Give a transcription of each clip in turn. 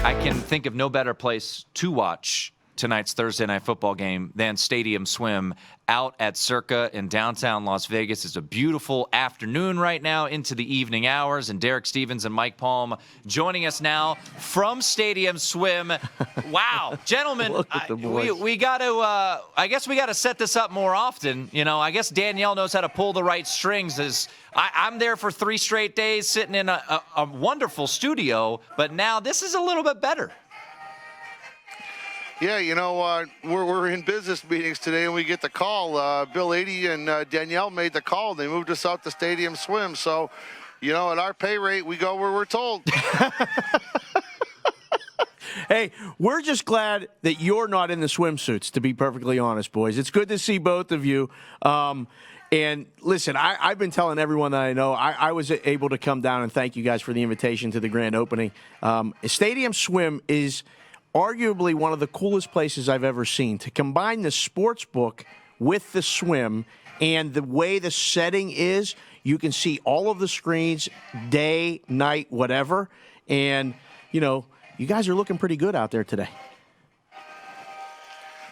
I can think of no better place to watch tonight's Thursday night football game than Stadium Swim out at Circa in downtown Las Vegas. It's a beautiful afternoon right now into the evening hours, and Derek Stevens and Mike Palm joining us now from Stadium Swim. Wow, gentlemen, we got to. I guess we got to set this up more often. You know, I guess Danielle knows how to pull the right strings. I'm there for 3 straight days, sitting in a wonderful studio, but now this is a little bit better. Yeah, you know, we're in business meetings today, and we get the call. Bill Adie and Danielle made the call. They moved us out to Stadium Swim. So, you know, at our pay rate, we go where we're told. Hey, we're just glad that you're not in the swimsuits, to be perfectly honest, boys. It's good to see both of you. And listen, I've been telling everyone that I know, I was able to come down and thank you guys for the invitation to the grand opening. Stadium Swim is arguably one of the coolest places I've ever seen. To combine the sports book with the swim and the way the setting is, you can see all of the screens, day, night, whatever. And, you know, you guys are looking pretty good out there today.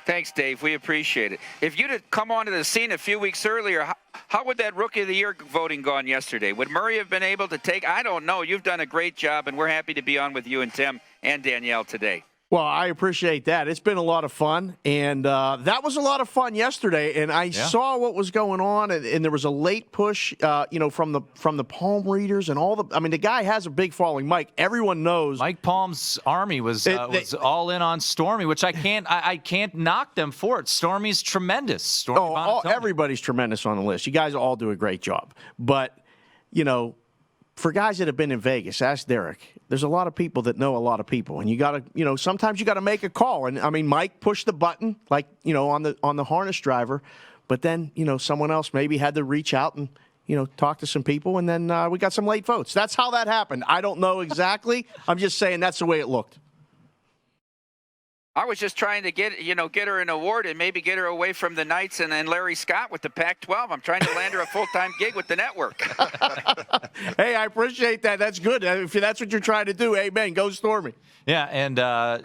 Thanks, Dave. We appreciate it. If you'd have come onto the scene a few weeks earlier, how would that Rookie of the Year voting gone yesterday? Would Murray have been able to take? I don't know. You've done a great job, and we're happy to be on with you and Tim and Danielle today. Well, I appreciate that. It's been a lot of fun, and that was a lot of fun yesterday. And I saw what was going on, and there was a late push, you know, from the palm readers and all the. I mean, the guy has a big following. Mike, everyone knows. Mike Palm's army was all in on Stormy, which I can't knock them for it. Stormy's tremendous. Everybody's tremendous on the list. You guys all do a great job, but you know. For guys that have been in Vegas, ask Derek. There's a lot of people that know a lot of people, and you got to, you know, sometimes you got to make a call. And I mean, Mike pushed the button, like, you know, on the harness driver, but then, you know, someone else maybe had to reach out and, you know, talk to some people, and then we got some late votes. That's how that happened. I don't know exactly. I'm just saying that's the way it looked. I was just trying to get her an award and maybe get her away from the Knights and Larry Scott with the Pac-12. I'm trying to land her a full-time gig with the network. Hey, I appreciate that. That's good. If that's what you're trying to do, amen. Go Stormy. Yeah, and our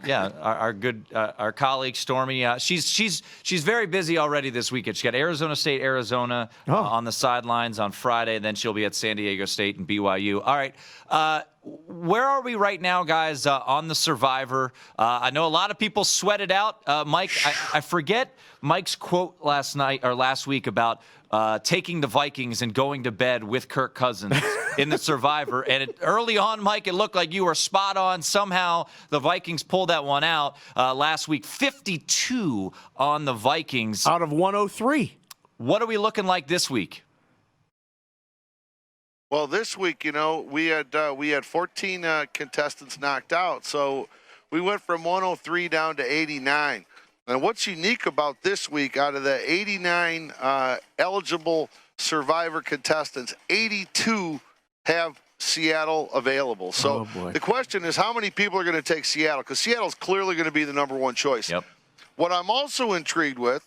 colleague Stormy, she's very busy already this weekend. She got Arizona State, Arizona on the sidelines on Friday. Then she'll be at San Diego State and BYU. All right. Where are we right now, guys, on the Survivor? I know a lot of people sweated out. Mike, I forget Mike's quote last week about taking the Vikings and going to bed with Kirk Cousins in the Survivor. And early on, Mike, it looked like you were spot on. Somehow the Vikings pulled that one out last week. 52 on the Vikings. Out of 103. What are we looking like this week? Well, this week, you know, we had 14 contestants knocked out, so we went from 103 down to 89. And what's unique about this week, out of the 89 eligible Survivor contestants, 82 have Seattle available. So the question is, how many people are going to take Seattle? Because Seattle's clearly going to be the #1 choice. Yep. What I'm also intrigued with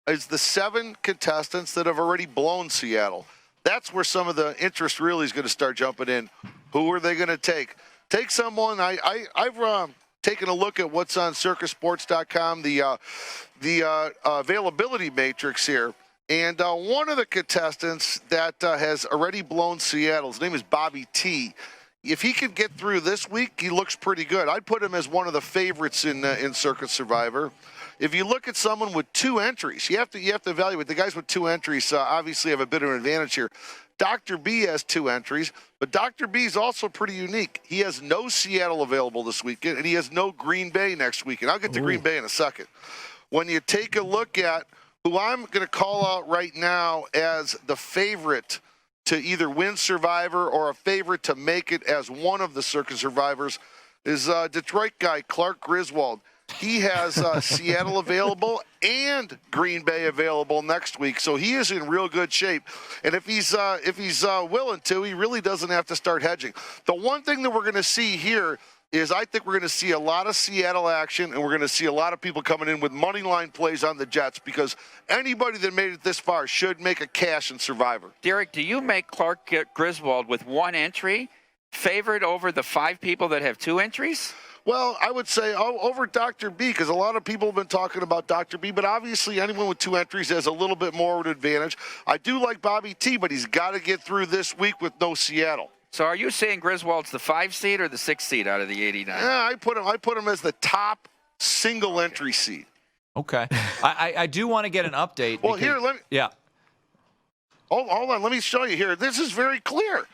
is the 7 contestants that have already blown Seattle. That's where some of the interest really is going to start jumping in. Who are they going to take? Take someone. I've taken a look at what's on CircaSports.com, the availability matrix here. And one of the contestants that has already blown Seattle, his name is Bobby T. If he can get through this week, he looks pretty good. I'd put him as one of the favorites in Circuit Survivor. If you look at someone with 2 entries, you have to evaluate. The guys with 2 entries obviously have a bit of an advantage here. Dr. B has 2 entries, but Dr. B is also pretty unique. He has no Seattle available this weekend, and he has no Green Bay next weekend. I'll get to Green Bay in a second. When you take a look at who I'm going to call out right now as the favorite to either win Survivor or a favorite to make it as one of the Circuit Survivors is Detroit guy Clark Griswold. He has Seattle available and Green Bay available next week, so he is in real good shape. And if he's willing to, he really doesn't have to start hedging. The one thing that we're going to see here is I think we're going to see a lot of Seattle action, and we're going to see a lot of people coming in with money line plays on the Jets, because anybody that made it this far should make a cash in Survivor. Derek, do you make Clark Griswold with 1 entry favored over the 5 people that have 2 entries? Well, I would say over Dr. B, because a lot of people have been talking about Dr. B, but obviously anyone with 2 entries has a little bit more of an advantage. I do like Bobby T, but he's got to get through this week with no Seattle. So are you saying Griswold's the 5 seed or the 6 seed out of the 89? Yeah, I put him as the top single entry seed. Okay. I do want to get an update. Well, here, let me. Yeah. Hold on, let me show you here. This is very clear.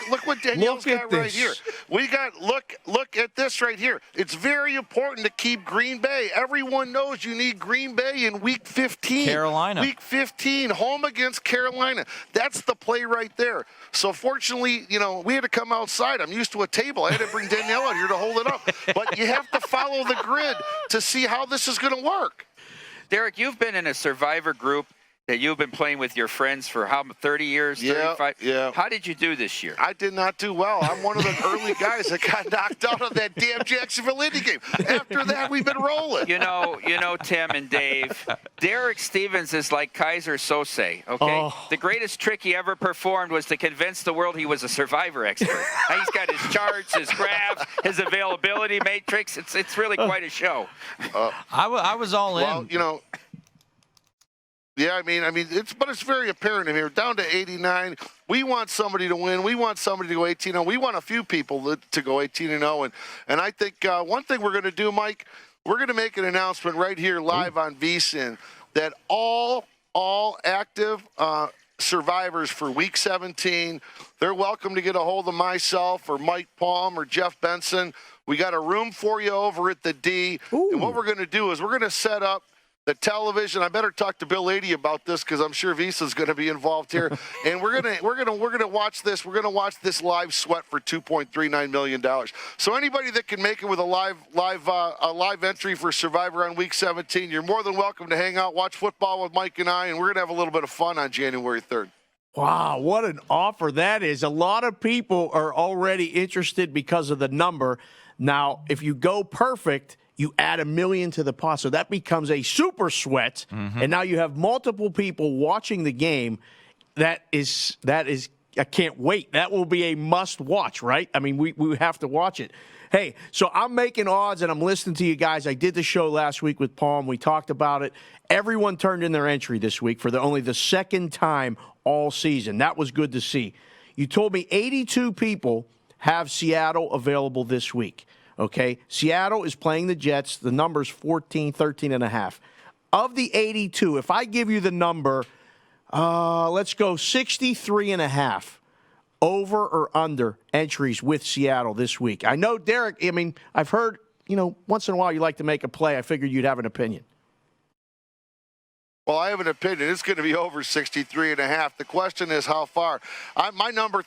Look what Danielle's got right here. We got look at this right here. It's very important to keep Green Bay. Everyone knows you need Green Bay in week 15. Carolina. Week 15, home against Carolina. That's the play right there. So fortunately, we had to come outside. I'm used to a table. I had to bring Danielle out here to hold it up. But you have to follow the grid to see how this is going to work. Derek, you've been in a survivor group that you've been playing with your friends for how 30 years, 35? Yeah. How did you do this year? I did not do well. I'm one of the early guys that got knocked out of that damn Jacksonville Indy game. After that, we've been rolling. You know, Tim and Dave, Derek Stevens is like Kaiser Sose, okay? Oh. The greatest trick he ever performed was to convince the world he was a survivor expert. He's got his charts, his graphs, his availability matrix. It's really quite a show. I was all in. Well, yeah, I mean, it's very apparent in here. Down to 89. We want somebody to win. We want somebody to go 18-0. We want a few people to go 18-0. And I think one thing we're going to do, Mike, we're going to make an announcement right here live on VSiN that all active survivors for Week 17, they're welcome to get a hold of myself or Mike Palm or Jeff Benson. We got a room for you over at the D. Ooh. And what we're going to do is we're going to set up the television. I better talk to Bill Adie about this because I'm sure Visa's going to be involved here. And we're gonna watch this. We're gonna watch this live sweat for $2.39 million. So anybody that can make it with a live entry for Survivor on Week 17, you're more than welcome to hang out, watch football with Mike and I, and we're gonna have a little bit of fun on January 3rd. Wow, what an offer that is. A lot of people are already interested because of the number. Now, if you go perfect, you add $1 million to the pot. So that becomes a super sweat. And now you have multiple people watching the game. That is, I can't wait. That will be a must watch, right? I mean, we have to watch it. Hey, so I'm making odds and I'm listening to you guys. I did the show last week with Palm. We talked about it. Everyone turned in their entry this week for only the second time all season. That was good to see. You told me 82 people have Seattle available this week. Okay, Seattle is playing the Jets. The number's 13.5. Of the 82, if I give you the number, let's go 63.5 over or under entries with Seattle this week. I know, Derek, I've heard, once in a while you like to make a play. I figured you'd have an opinion. Well, I have an opinion. It's going to be over 63.5. The question is how far. My number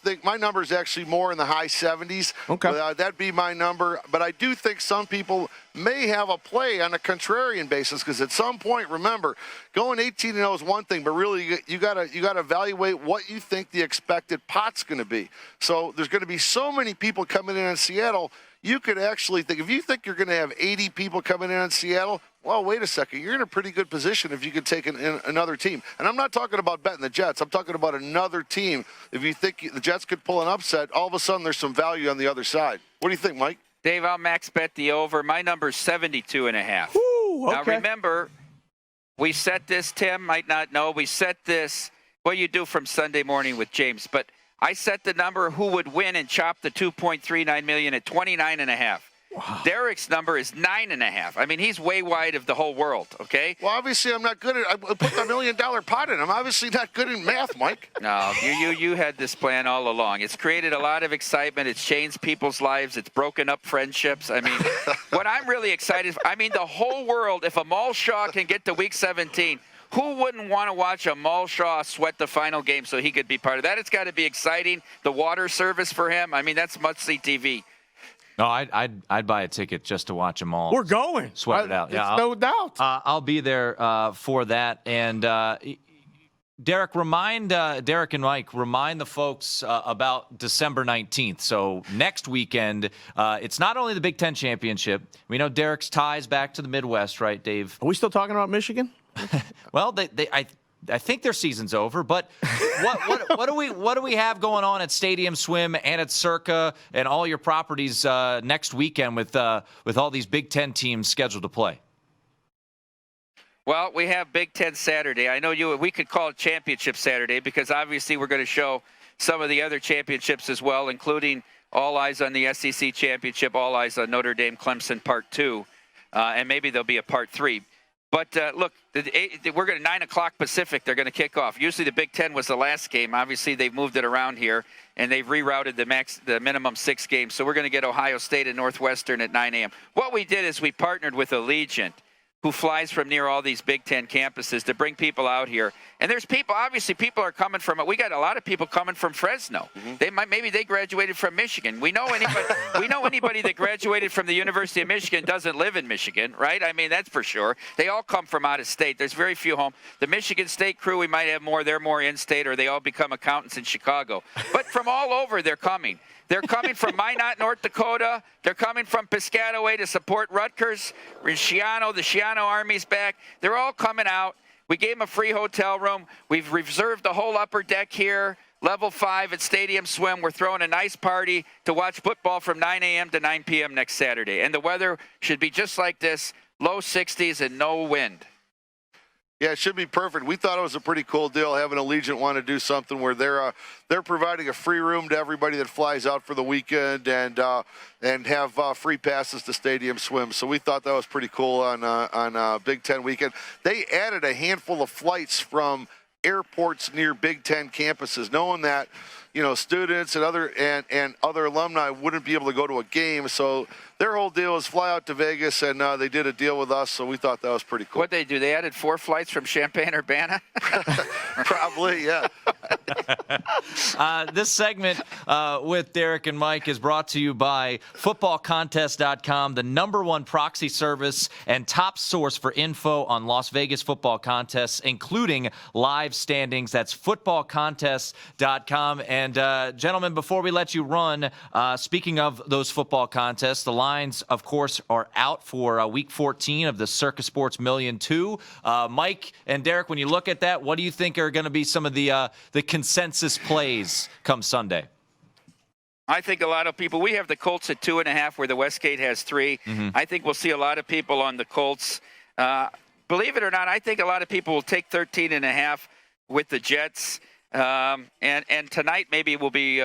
is actually more in the high 70s. Okay. That'd be my number. But I do think some people may have a play on a contrarian basis because at some point, remember, going 18-0 is one thing, but really you got to evaluate what you think the expected pot's going to be. So there's going to be so many people coming in on Seattle. You could actually think, if you think you're going to have 80 people coming in on Seattle, well, wait a second. You're in a pretty good position if you could take another team. And I'm not talking about betting the Jets. I'm talking about another team. If you think the Jets could pull an upset, all of a sudden there's some value on the other side. What do you think, Mike? Dave, I'll max bet the over. My number's 72.5. Ooh, okay. Now, remember, we set this, Tim might not know, we set this, what you do from Sunday morning with James, but I set the number who would win and chop the $2.39 million at 29.5. Wow. Derek's number is 9.5. I mean, he's way wide of the whole world, okay? Well, obviously, I'm not good at I put the $1 million pot in. I'm obviously not good in math, Mike. No, you had this plan all along. It's created a lot of excitement. It's changed people's lives. It's broken up friendships. I mean, what I'm really excited for, the whole world, if Amal Shaw can get to Week 17, who wouldn't want to watch Amal Shaw sweat the final game so he could be part of that? It's got to be exciting. The water service for him, that's must-see TV. No, I'd buy a ticket just to watch them all. We're going. Sweat it out. Yeah, no doubt. I'll be there for that. And Derek and Mike, remind the folks about December 19th. So next weekend, it's not only the Big Ten Championship. We know Derek's ties back to the Midwest, right, Dave? Are we still talking about Michigan? Well, I think their season's over, but what do we have going on at Stadium Swim and at Circa and all your properties next weekend with all these Big Ten teams scheduled to play? Well, we have Big Ten Saturday. I know we could call it Championship Saturday because obviously we're going to show some of the other championships as well, including all eyes on the SEC Championship, all eyes on Notre Dame Clemson Part 2, and maybe there'll be a Part 3. But look, we're going to 9 o'clock Pacific. They're going to kick off. Usually the Big Ten was the last game. Obviously they've moved it around here, and they've rerouted the minimum 6 games. So we're going to get Ohio State and Northwestern at 9 a.m. What we did is we partnered with Allegiant, who flies from near all these Big Ten campuses to bring people out here. And there's people, obviously people are coming from, we got a lot of people coming from Fresno. Maybe they graduated from Michigan. We know anybody that graduated from the University of Michigan doesn't live in Michigan, right? I mean, that's for sure. They all come from out of state. There's very few home. The Michigan State crew, we might have more, they're more in-state, or they all become accountants in Chicago. But from all over, they're coming. They're coming from Minot, North Dakota. They're coming from Piscataway to support Rutgers. The Shiano Army's back. They're all coming out. We gave them a free hotel room. We've reserved the whole upper deck here, level 5 at Stadium Swim. We're throwing a nice party to watch football from 9 a.m. to 9 p.m. next Saturday. And the weather should be just like this, low 60s and no wind. Yeah, it should be perfect. We thought it was a pretty cool deal having Allegiant want to do something where they're providing a free room to everybody that flies out for the weekend and have free passes to Stadium Swim. So we thought that was pretty cool on Big Ten weekend. They added a handful of flights from airports near Big Ten campuses, knowing that students and other alumni wouldn't be able to go to a game. So their whole deal is fly out to Vegas, and they did a deal with us, so we thought that was pretty cool. What'd they do? They added 4 flights from Champaign-Urbana? Probably, yeah. This segment with Derek and Mike is brought to you by FootballContest.com, the #1 proxy service and top source for info on Las Vegas football contests, including live standings. That's FootballContest.com. And, gentlemen, before we let you run, speaking of those football contests, the lines, of course, are out for Week 14 of the Circa Sports $1,000,002. Mike and Derek, when you look at that, what do you think are going to be some of the consensus plays come Sunday? I think a lot of people, we have the Colts at 2.5 where the Westgate has 3. I think we'll see a lot of people on the Colts. Believe it or not, I think a lot of people will take 13.5 with the Jets. And tonight maybe will be,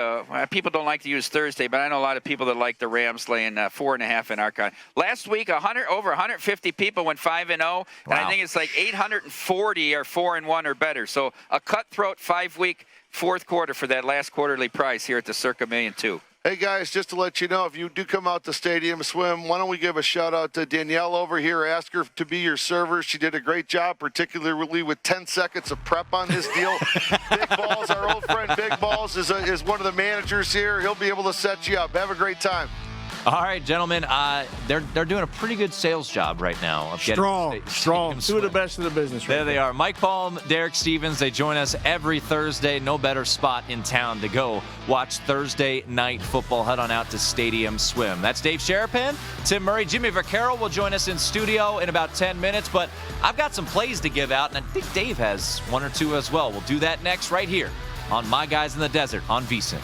people don't like to use Thursday, but I know a lot of people that like the Rams laying 4.5 in Arcon. Last week, over 150 people went 5-0, Wow. and I think it's like 840 are 4-1 or better. So a cutthroat 5-week fourth quarter for that last quarterly prize here at the Circa $1,000,002. Hey, guys, just to let you know, if you do come out to Stadium Swim, why don't we give a shout-out to Danielle over here. Ask her to be your server. She did a great job, particularly with 10 seconds of prep on this deal. Big Balls, our old friend Big Balls, is one of the managers here. He'll be able to set you up. Have a great time. All right, gentlemen, they're doing a pretty good sales job right now. Of Strong. Two of the best in the business. There they are. Mike Palm, Derek Stevens. They join us every Thursday. No better spot in town to go watch Thursday night football. Head on out to Stadium Swim. That's Dave Sharapan, Tim Murray. Jimmy Vaccaro will join us in studio in about 10 minutes. But I've got some plays to give out, and I think Dave has one or two as well. We'll do that next right here on My Guys in the Desert on VSiN.